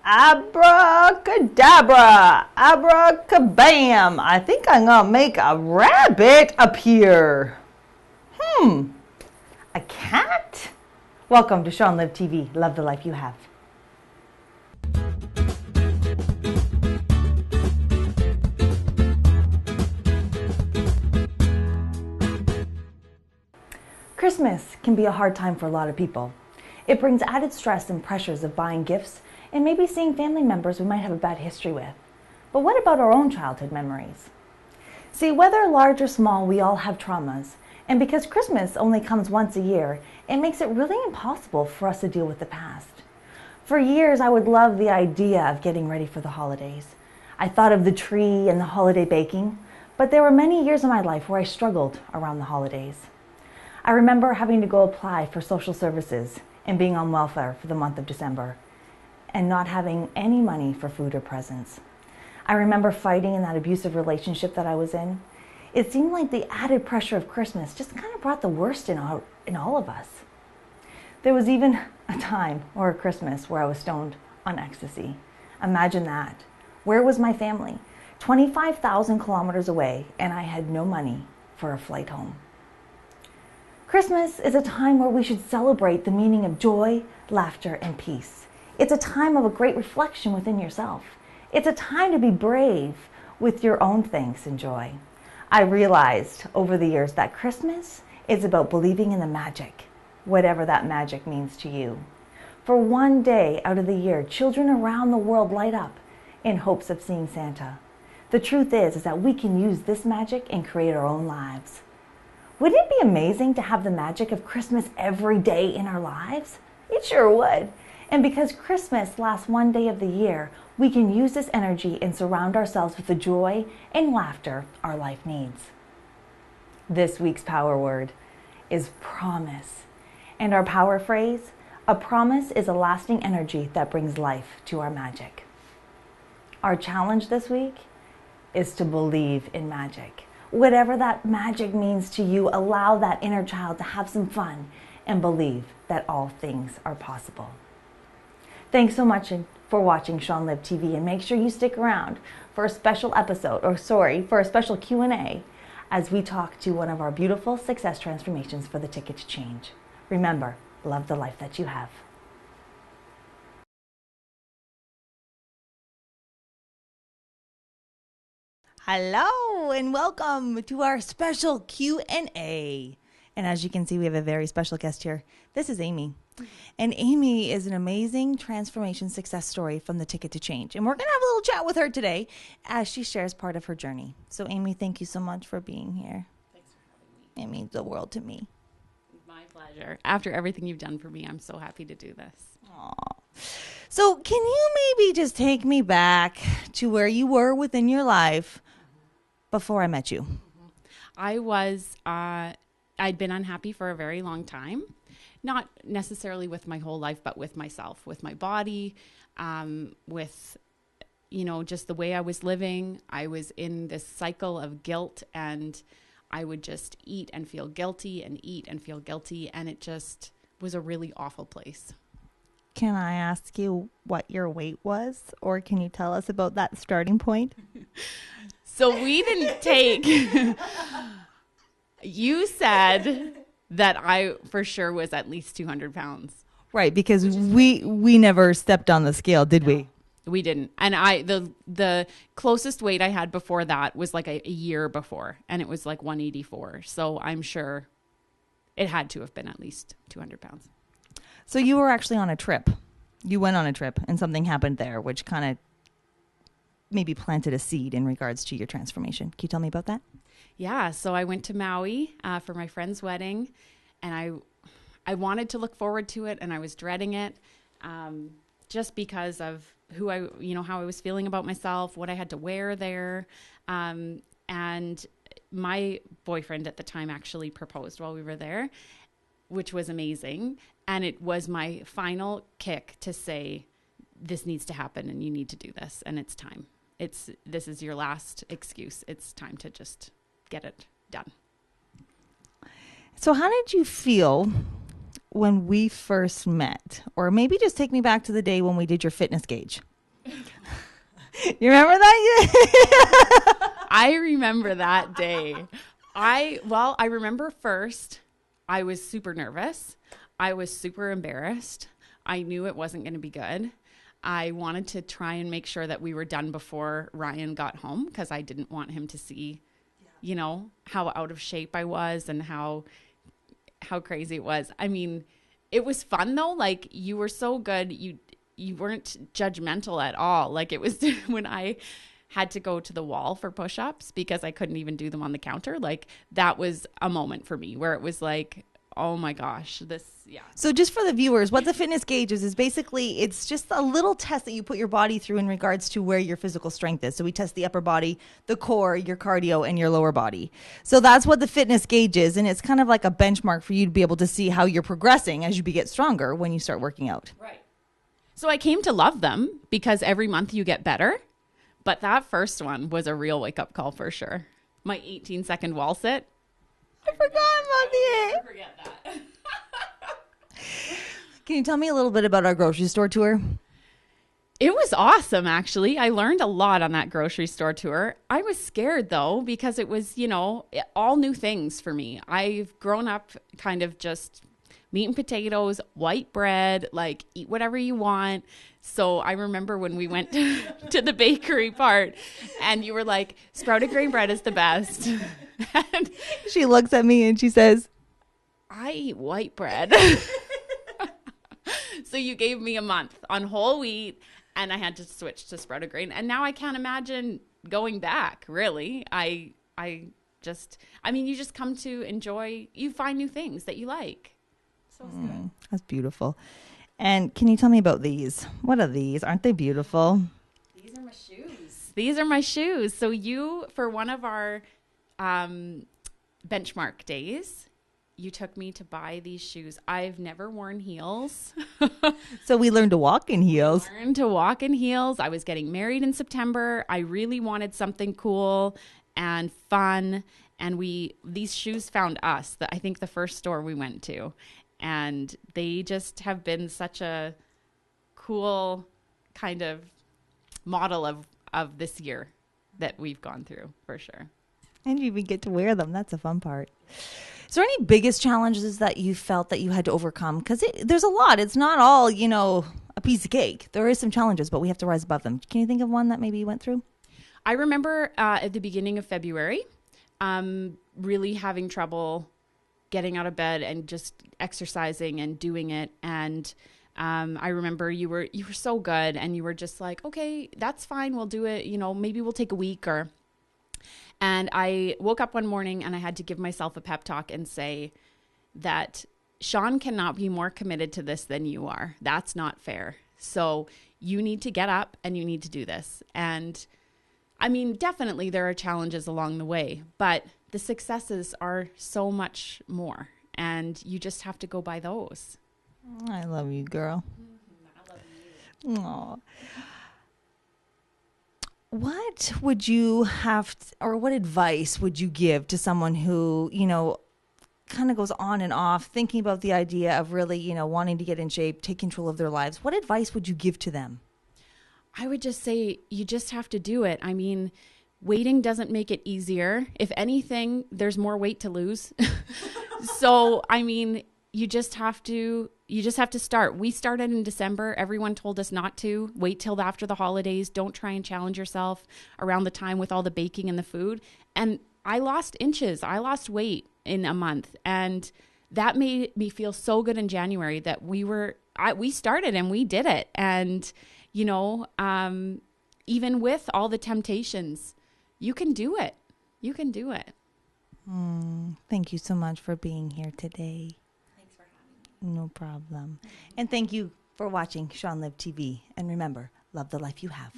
Abracadabra, abracabam. I think I'm gonna make a rabbit appear. A cat? Welcome to Sean Live TV. Love the life you have. Christmas can be a hard time for a lot of people. It brings added stress and pressures of buying gifts and maybe seeing family members we might have a bad history with. But what about our own childhood memories? See, whether large or small, we all have traumas. And because Christmas only comes once a year, it makes it really impossible for us to deal with the past. For years, I would love the idea of getting ready for the holidays. I thought of the tree and the holiday baking, but there were many years in my life where I struggled around the holidays. I remember having to go apply for social services and being on welfare for the month of December and not having any money for food or presents. I remember fighting in that abusive relationship that I was in. It seemed like the added pressure of Christmas just kind of brought the worst in all of us. There was even a time or a Christmas where I was stoned on ecstasy. Imagine that. Where was my family? 25,000 kilometers away, and I had no money for a flight home. Christmas is a time where we should celebrate the meaning of joy, laughter, and peace. It's a time of a great reflection within yourself. It's a time to be brave with your own thanks and joy. I realized over the years that Christmas is about believing in the magic, whatever that magic means to you. For one day out of the year, children around the world light up in hopes of seeing Santa. The truth is that we can use this magic and create our own lives. Wouldn't it be amazing to have the magic of Christmas every day in our lives? It sure would. And because Christmas lasts one day of the year, we can use this energy and surround ourselves with the joy and laughter our life needs. This week's power word is promise. And our power phrase, a promise is a lasting energy that brings life to our magic. Our challenge this week is to believe in magic. Whatever that magic means to you, allow that inner child to have some fun and believe that all things are possible. Thanks so much for watching Sean Live TV, and make sure you stick around for a special episode, for a special Q&A as we talk to one of our beautiful success transformations for the Ticket to Change. Remember, love the life that you have. Hello and welcome to our special Q&A. And as you can see, we have a very special guest here. This is Amy. And Amy is an amazing transformation success story from the Ticket to Change. And we're going to have a little chat with her today as she shares part of her journey. So Amy, thank you so much for being here. Thanks for having me. It means the world to me. My pleasure. After everything you've done for me, I'm so happy to do this. Aww. So can you maybe just take me back to where you were within your life before I met you? I was, I'd been unhappy for a very long time. Not necessarily with my whole life, but with myself, with my body, with, just the way I was living. I was in this cycle of guilt, and I would just eat and feel guilty and eat and feel guilty. And it just was a really awful place. Can I ask you what your weight was, or can you tell us about that starting point? So we didn't take, you said that I for sure was at least 200 pounds. Right, because we never stepped on the scale, did we? We didn't. And the closest weight I had before that was like a year before, and it was like 184. So I'm sure it had to have been at least 200 pounds. So you were actually on a trip. You went on a trip, and something happened there, which kind of maybe planted a seed in regards to your transformation. Can you tell me about that? Yeah, so I went to Maui for my friend's wedding, and I wanted to look forward to it, and I was dreading it just because of how I was feeling about myself, what I had to wear there. And my boyfriend at the time actually proposed while we were there, which was amazing. And it was my final kick to say, this needs to happen and you need to do this, and it's time. This is your last excuse. It's time to just get it done. So how did you feel when we first met? Or maybe just take me back to the day when we did your fitness gauge. You remember that? I remember that day. I remember first, I was super nervous. I was super embarrassed. I knew it wasn't going to be good. I wanted to try and make sure that we were done before Ryan got home because I didn't want him to see, how out of shape I was and how crazy it was. I mean, it was fun though. Like, you were so good. You weren't judgmental at all. Like, it was when I had to go to the wall for push-ups because I couldn't even do them on the counter. Like, that was a moment for me where it was like, oh my gosh, yeah. So just for the viewers, what the fitness gauge is basically, it's just a little test that you put your body through in regards to where your physical strength is. So we test the upper body, the core, your cardio, and your lower body. So that's what the fitness gauge is. And it's kind of like a benchmark for you to be able to see how you're progressing as you get stronger when you start working out. Right. So I came to love them because every month you get better. But that first one was a real wake-up call for sure. My 18-second wall sit. I forgot about it. Never forget that. Can you tell me a little bit about our grocery store tour? It was awesome, actually. I learned a lot on that grocery store tour. I was scared, though, because it was, all new things for me. I've grown up kind of just meat and potatoes, white bread, like eat whatever you want. So I remember when we went to the bakery part and you were like, sprouted grain bread is the best. And she looks at me and she says, I eat white bread. So you gave me a month on whole wheat and I had to switch to sprouted grain. And now I can't imagine going back, really. You just come to enjoy, you find new things that you like. So it's good. That's beautiful. And can you tell me about these? What are these? Aren't they beautiful? These are my shoes. These are my shoes. So you, for one of our benchmark days, you took me to buy these shoes. I've never worn heels. So we learned to walk in heels. I was getting married in September. I really wanted something cool and fun. And these shoes found us. I think the first store we went to. And they just have been such a cool kind of model of this year that we've gone through, for sure. And you even get to wear them. That's a fun part. Is there any biggest challenges that you felt that you had to overcome? Because there's a lot. It's not all, a piece of cake. There is some challenges, but we have to rise above them. Can you think of one that maybe you went through? I remember at the beginning of February, really having trouble getting out of bed and just exercising and doing it. And I remember you were so good and you were just like, okay, that's fine. We'll do it. Maybe we'll take a week and I woke up one morning and I had to give myself a pep talk and say that Sean cannot be more committed to this than you are. That's not fair. So you need to get up and you need to do this. And I mean, definitely there are challenges along the way, but the successes are so much more and you just have to go by those. I love you, girl. I love you. Aww. What would you or what advice would you give to someone who, kind of goes on and off thinking about the idea of really, wanting to get in shape, take control of their lives? What advice would you give to them? I would just say you just have to do it. I mean, waiting doesn't make it easier. If anything, there's more weight to lose. So, I mean, you just have to start. We started in December. Everyone told us not to wait till after the holidays. Don't try and challenge yourself around the time with all the baking and the food. And I lost inches. I lost weight in a month. And that made me feel so good in January that we started and we did it. And, even with all the temptations, you can do it. You can do it. Thank you so much for being here today. Thanks for having me. No problem. And thank you for watching Sean Live TV. And remember, love the life you have.